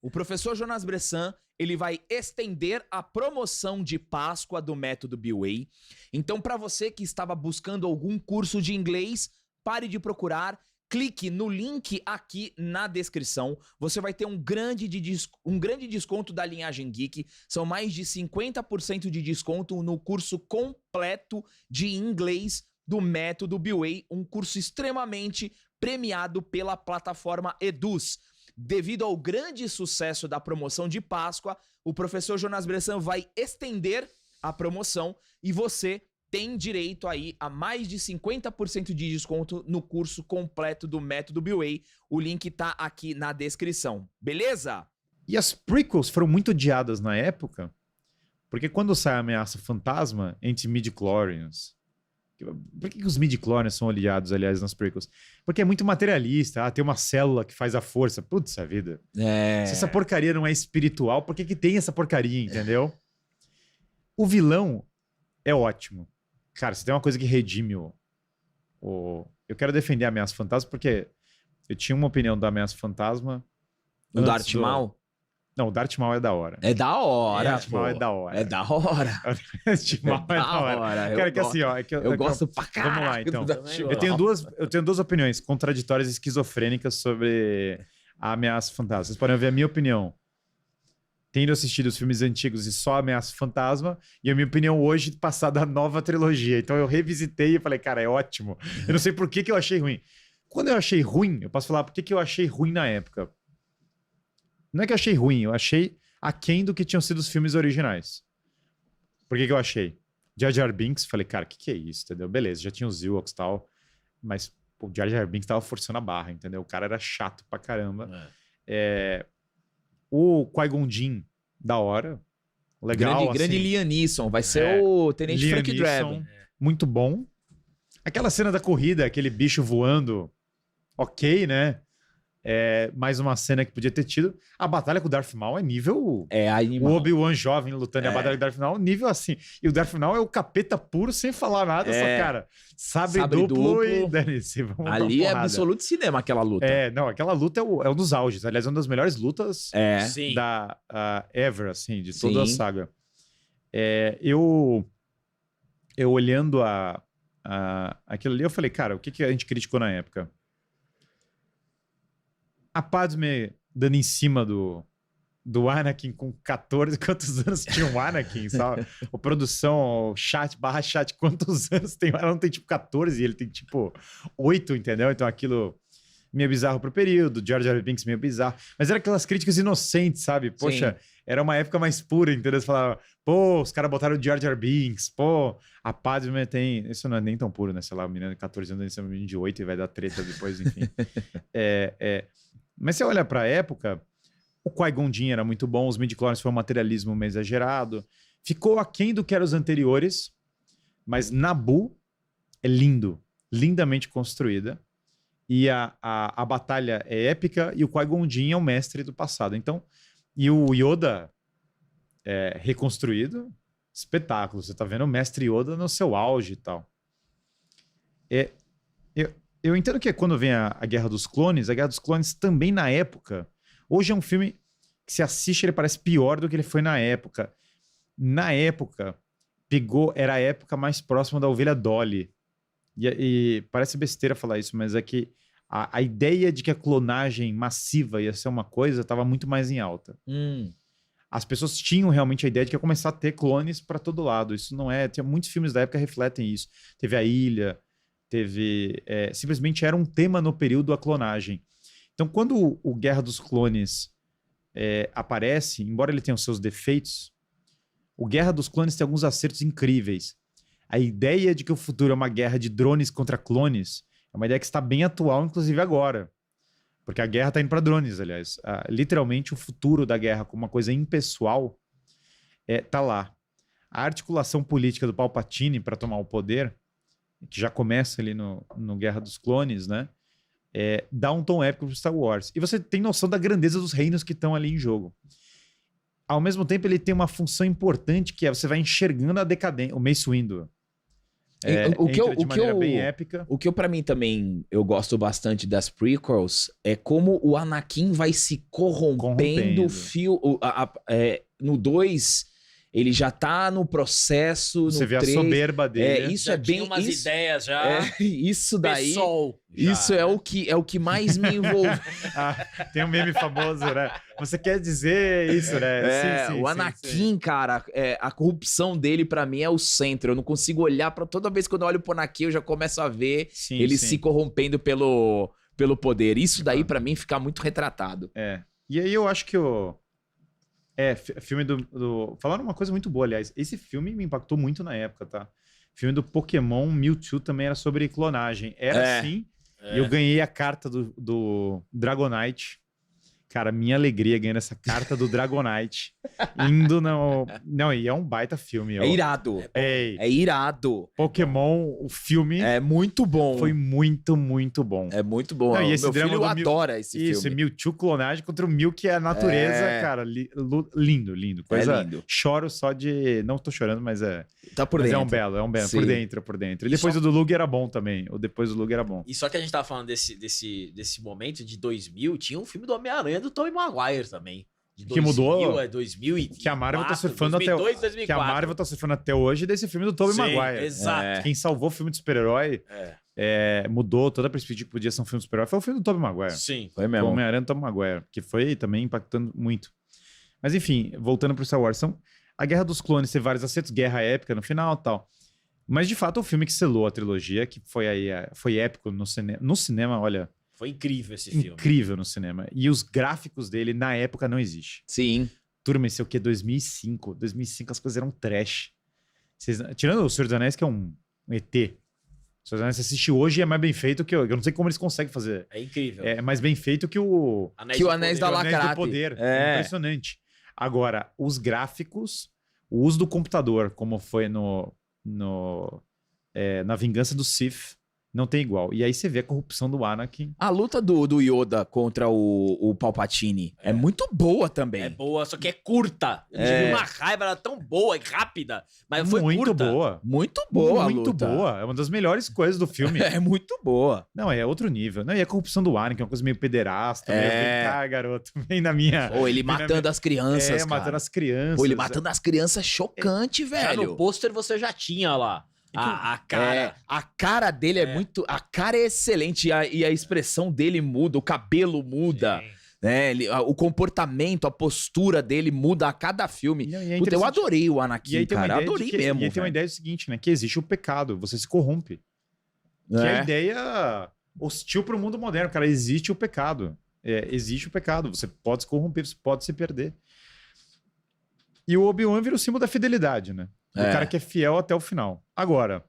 O professor Jonas Bressan, ele vai estender a promoção de Páscoa do método B-Way. Então, para você que estava buscando algum curso de inglês, pare de procurar, clique no link aqui na descrição. Você vai ter um grande desconto da Linhagem Geek. São mais de 50% de desconto no curso completo de inglês do método B-Way, um curso extremamente premiado pela plataforma Eduz. Devido ao grande sucesso da promoção de Páscoa, o professor Jonas Bressan vai estender a promoção e você tem direito aí a mais de 50% de desconto no curso completo do método B-Way. O link tá aqui na descrição, beleza? E as prequels foram muito odiadas na época, porque quando sai a Ameaça Fantasma, entre midi-chlorians... Por que os midi-chlorians são odiados, aliás, nas prequels? Porque é muito materialista. Tem uma célula que faz a força. Putz, a vida. Se essa porcaria não é espiritual, por que tem essa porcaria, entendeu? O vilão é ótimo. Cara, se tem uma coisa que redime eu quero defender a Ameaça Fantasma, porque eu tinha uma opinião da Ameaça Fantasma. O Darth Maul? Não, o Darth Maul é da hora. É da hora, Darth Maul é da hora. É da hora. Darth Maul é da hora. Cara, que assim, ó... Eu gosto pra caralho. Vamos lá, então. Eu tenho duas opiniões contraditórias e esquizofrênicas sobre a Ameaça Fantasma. Vocês podem ver a minha opinião tendo assistido os filmes antigos e só a Ameaça Fantasma, e a minha opinião hoje passada a nova trilogia. Então eu revisitei e falei, cara, é ótimo. Eu não sei por que eu achei ruim. Quando eu achei ruim, eu posso falar por que eu achei ruim na época. Não é que eu achei ruim, eu achei aquém do que tinham sido os filmes originais. Por que eu achei? Jar Jar Binks, falei, cara, o que é isso, entendeu? Beleza, já tinha os Ewoks e tal, mas o Jar Jar Binks tava forçando a barra, entendeu? O cara era chato pra caramba. O Qui-Gon Jinn, da hora, legal. Grande Liam Neeson, vai ser o Tenente Liam Frank Drebin. Muito bom. Aquela cena da corrida, aquele bicho voando, ok, né? Mais uma cena que podia ter tido. A batalha com o Darth Maul é nível... animal. O Obi-Wan jovem lutando a batalha com o Darth Maul, nível assim. E o Darth Maul é o capeta puro, sem falar nada, só, cara, sabre duplo e... Dane-se, ali é absoluto cinema, aquela luta. Não, aquela luta é um dos auges. Aliás, é uma das melhores lutas da ever, assim, de toda a saga. Eu olhando aquilo ali, eu falei, cara, o que a gente criticou na época? A Padme dando em cima do Anakin com 14... Quantos anos tinha o Anakin, sabe? A produção, o chat, quantos anos tem? Ela não tem tipo 14 e ele tem tipo 8, entendeu? Então aquilo meio bizarro pro período, Jar Jar Binks meio bizarro. Mas era aquelas críticas inocentes, sabe? Poxa, era uma época mais pura, entendeu? Você falava, pô, os caras botaram o Jar Jar Binks, pô, a Padme tem... Isso não é nem tão puro, né? Sei lá, o menino de 14 anos, um menino de 8 e vai dar treta depois, enfim. Mas você olha pra época, o Qui-Gon Jinn era muito bom, os midi-chlorians foi um materialismo meio exagerado, ficou aquém do que eram os anteriores, mas Naboo é lindo, lindamente construída, e a batalha é épica, e o Qui-Gon Jinn é o mestre do passado. Então, e o Yoda reconstruído, espetáculo, você tá vendo o mestre Yoda no seu auge e tal. Eu entendo que quando vem a Guerra dos Clones também na época, hoje é um filme que se assiste, ele parece pior do que ele foi na época. Na época, era a época mais próxima da Ovelha Dolly. E parece besteira falar isso, mas é que a ideia de que a clonagem massiva ia ser uma coisa estava muito mais em alta. As pessoas tinham realmente a ideia de que ia começar a ter clones para todo lado. Isso não é... Muitos filmes da época refletem isso. Teve A Ilha... simplesmente era um tema no período a clonagem. Então, quando o Guerra dos Clones aparece, embora ele tenha os seus defeitos, o Guerra dos Clones tem alguns acertos incríveis. A ideia de que o futuro é uma guerra de drones contra clones é uma ideia que está bem atual, inclusive agora. Porque a guerra está indo para drones, aliás. Literalmente, o futuro da guerra como uma coisa impessoal tá lá. A articulação política do Palpatine para tomar o poder, que já começa ali no Guerra dos Clones, né? Dá um tom épico pro Star Wars. E você tem noção da grandeza dos reinos que estão ali em jogo. Ao mesmo tempo, ele tem uma função importante, que você vai enxergando a decadência. O Mace Windu. Entra de maneira bem épica. O que pra mim também eu gosto bastante das prequels é como o Anakin vai se corrompendo. No 2, ele já tá no processo. Você no vê 3, a soberba dele. isso Já é bem. tinha umas ideias já. Isso daí. PSOL, já, Isso é o que mais me envolve. Tem um meme famoso, né? Você quer dizer isso, né? Sim, o Anakin, cara, a corrupção dele pra mim é o centro. Eu não consigo olhar pra toda vez que eu olho pro Anakin, eu já começo a ver ele se corrompendo pelo poder. Isso daí pra mim fica muito retratado. E aí eu acho que filme falaram uma coisa muito boa, aliás. Esse filme me impactou muito na época, tá? Filme do Pokémon Mewtwo também era sobre clonagem. Era assim. E eu ganhei a carta do Dragonite. Cara, minha alegria ganhando essa carta do Dragonite. Indo no... Não, e é um baita filme. É irado. É irado. Pokémon, o filme... É muito bom. Foi muito, muito bom. É muito bom. Não, e esse meu filho adora esse filme. Isso, Mewtwo clonagem contra o Mew, que é a natureza, cara. Lindo, lindo. Coisa... lindo. Choro só de... Não tô chorando, mas Tá por mas dentro. é um belo. Sim. Por dentro. E depois o do Lug era bom também. O depois do Lug era bom. E só que a gente tava falando desse momento de 2000, tinha um filme do Homem-Aranha do Tobey Maguire também. De 2000, que mudou. 2004, que a Marvel tá surfando 2002, até 2004. Que a Marvel tá surfando até hoje desse filme do Tobey Maguire. Exato. Quem salvou o filme de super-herói mudou toda a perspectiva que podia ser um filme de super-herói foi o filme do Tobey Maguire. Sim. Foi O mesmo. Homem-Aranha do Tobey Maguire, que foi também impactando muito. Mas enfim, voltando pro Star Wars, a Guerra dos Clones tem vários acertos, guerra épica no final e tal. Mas de fato é o filme que selou a trilogia, que foi épico no cinema. No cinema, olha... Foi incrível esse filme. Incrível no cinema. E os gráficos dele, na época, não existem. Sim. Turma, esse é o quê? 2005. 2005 as coisas eram trash. Tirando o Senhor dos Anéis, que é um ET. O Senhor dos Anéis, você assiste hoje e é mais bem feito que... Eu não sei como eles conseguem fazer. É incrível. É mais bem feito que o... Anéis da Anéis do Lacrate. Poder. É impressionante. Agora, os gráficos, o uso do computador, como foi na Vingança do Sith, não tem igual. E aí você vê a corrupção do Anakin. A luta do Yoda contra o Palpatine é muito boa também. É boa, só que é curta. Eu tive uma raiva, ela é tão boa e rápida, mas foi muito curta. boa. Muito boa a Muito luta. boa. É uma das melhores coisas do filme. É muito boa. Não, é outro nível. Não, e a corrupção do Anakin, é uma coisa meio pederasta. Meio, vem cá, garoto. Vem na minha... Ou ele matando as crianças, cara. Matando as crianças. Pô, ele matando as crianças chocante, Já velho. no pôster você já tinha lá a cara. A cara dele é muito... A cara é excelente e a expressão dele muda, o cabelo muda. Né? O comportamento, a postura dele muda a cada filme. Não, e é Puta, eu adorei o Anakin, cara. Adorei mesmo. E aí tem uma ideia do seguinte, né? Que existe o pecado, você se corrompe. Que é a ideia hostil pro mundo moderno, cara. Existe o pecado. Existe o pecado. Você pode se corromper, você pode se perder. E o Obi-Wan vira o símbolo da fidelidade, né? O cara que é fiel até o final. Agora,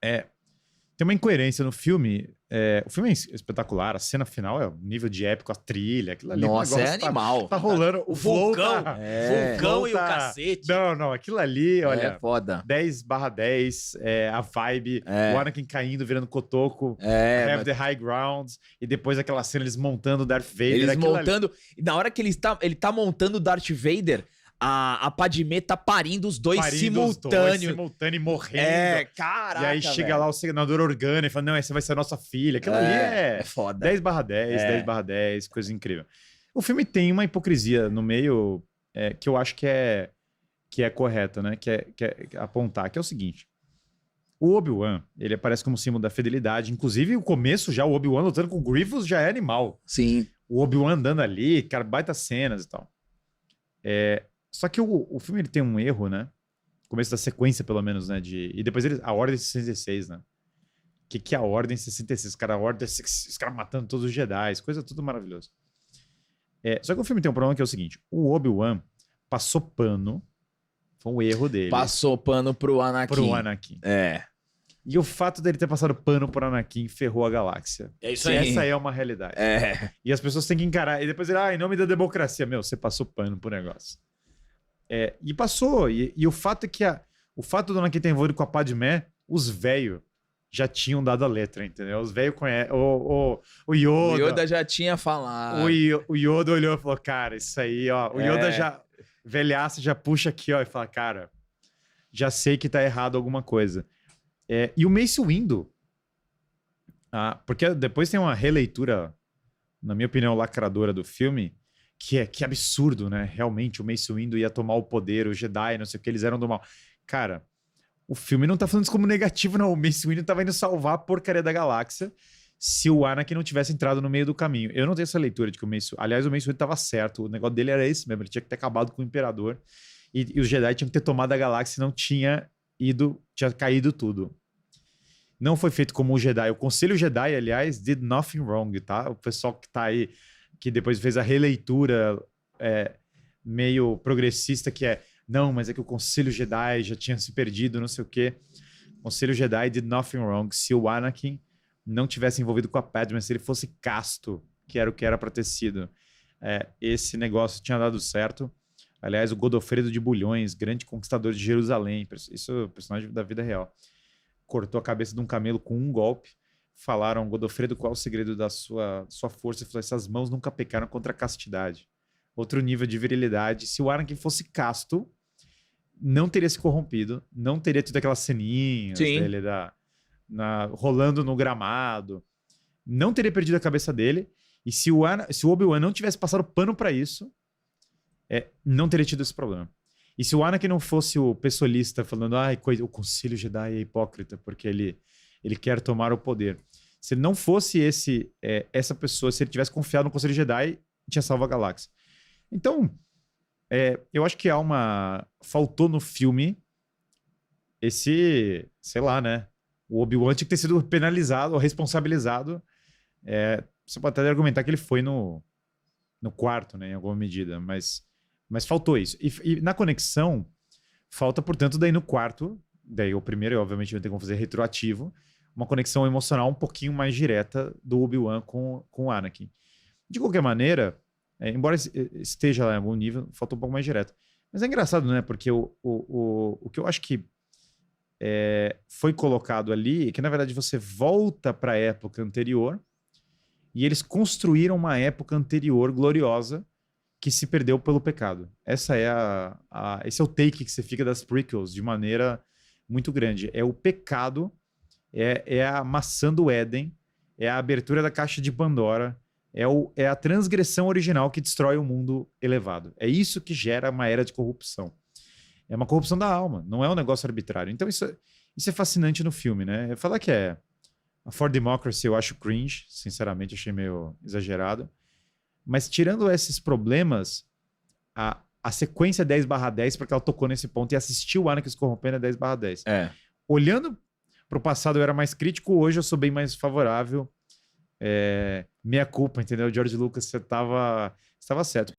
tem uma incoerência no filme. O filme é espetacular, a cena final é um nível de épico, a trilha, aquilo ali. Nossa, é animal. Tá rolando. O vulcão. Vulcão e o tá... cacete. Não, aquilo ali, olha. É foda. 10/10, a vibe, o Anakin caindo, virando cotoco, Have the High Ground, e depois aquela cena, eles montando o Darth Vader. Eles montando... Ali... Na hora que ele tá montando o Darth Vader... A Padmé tá parindo os dois simultâneo. E morrendo. Caraca, e aí chega lá o senador orgânico e fala, não, essa vai ser a nossa filha. Aquilo ali é foda. 10/10, 10/10, coisa incrível. O filme tem uma hipocrisia no meio que eu acho que é correta, né? Que é apontar, que é o seguinte. O Obi-Wan, ele aparece como símbolo da fidelidade. Inclusive, o começo já, o Obi-Wan lutando com o Grievous já é animal. Sim. O Obi-Wan andando ali, cara, baita cenas e tal. Só que o filme ele tem um erro, né? Começo da sequência, pelo menos, né? E depois a Ordem 66, né? Que é a Ordem 66? Os caras matando todos os Jedi, coisa tudo maravilhosa. Só que o filme tem um problema que é o seguinte: o Obi-Wan passou pano, foi um erro dele. Passou pano pro Anakin. E o fato dele ter passado pano pro Anakin ferrou a galáxia. É isso aí. Essa é uma realidade. E as pessoas têm que encarar. E depois ele, em nome da democracia. Meu, você passou pano pro negócio. E passou. E o fato é que o fato do Anakin ter envolvido com a Padmé, os velhos já tinham dado a letra, entendeu? Os velhos conhecem. O Yoda. O Yoda já tinha falado. O Yoda olhou e falou, cara, isso aí, ó. O Yoda já, velhaço, já puxa aqui, ó, e fala, cara, já sei que tá errado alguma coisa. E o Mace Windu, porque depois tem uma releitura, na minha opinião, lacradora do filme, que absurdo, né? Realmente, o Mace Windu ia tomar o poder, o Jedi, não sei o que, eles eram do mal. Cara, o filme não tá falando isso como negativo, não. O Mace Windu tava indo salvar a porcaria da galáxia se o Anakin não tivesse entrado no meio do caminho. Eu não tenho essa leitura de que o Mace... Aliás, o Mace Windu tava certo. O negócio dele era esse mesmo. Ele tinha que ter acabado com o Imperador. E os Jedi tinham que ter tomado a galáxia e não tinha caído tudo. Não foi feito como o Jedi. O Conselho Jedi, aliás, did nothing wrong, tá? O pessoal que tá aí, que depois fez a releitura meio progressista, que não, mas é que o Conselho Jedi já tinha se perdido, não sei o quê. O Conselho Jedi did nothing wrong. Se o Anakin não tivesse envolvido com a Padme, se ele fosse casto, que era o que era pra ter sido, esse negócio tinha dado certo. Aliás, o Godofredo de Bulhões, grande conquistador de Jerusalém, isso é o personagem da vida real, cortou a cabeça de um camelo com um golpe. Falaram, Godofredo, qual é o segredo da sua força? Ele falou, essas mãos nunca pecaram contra a castidade. Outro nível de virilidade. Se o Anakin fosse casto, não teria se corrompido, não teria tido aquelas ceninhas dele rolando no gramado, não teria perdido a cabeça dele. E se o Obi-Wan não tivesse passado pano pra isso, não teria tido esse problema. E se o Anakin não fosse o pessoalista falando, o Conselho Jedi é hipócrita porque ele quer tomar o poder. Se ele não fosse essa pessoa, se ele tivesse confiado no Conselho Jedi, tinha salvo a galáxia. Então, eu acho que faltou no filme esse, sei lá, né? O Obi-Wan tinha que ter sido penalizado ou responsabilizado. Você pode até argumentar que ele foi no quarto, né? Em alguma medida, mas faltou isso. E na conexão, falta, portanto, daí no quarto, daí o primeiro, obviamente, não tem como fazer retroativo, uma conexão emocional um pouquinho mais direta do Obi-Wan com o Anakin. De qualquer maneira, embora esteja lá em algum nível, faltou um pouco mais direto. Mas é engraçado, né? Porque o que eu acho que foi colocado ali é que, na verdade, você volta para a época anterior e eles construíram uma época anterior gloriosa que se perdeu pelo pecado. Esse é o take que você fica das prequels de maneira muito grande. É o pecado, é a maçã do Éden, é a abertura da caixa de Pandora, é a transgressão original que destrói o mundo elevado. É isso que gera uma era de corrupção. É uma corrupção da alma, não é um negócio arbitrário. Então isso é fascinante no filme, né? Falar que a For Democracy eu acho cringe, sinceramente, achei meio exagerado. Mas tirando esses problemas, a sequência 10/10, porque ela tocou nesse ponto e assistiu o Anakin se corrompendo 10/10. Olhando pro passado eu era mais crítico, hoje eu sou bem mais favorável. Meia culpa, entendeu? George Lucas, você estava certo.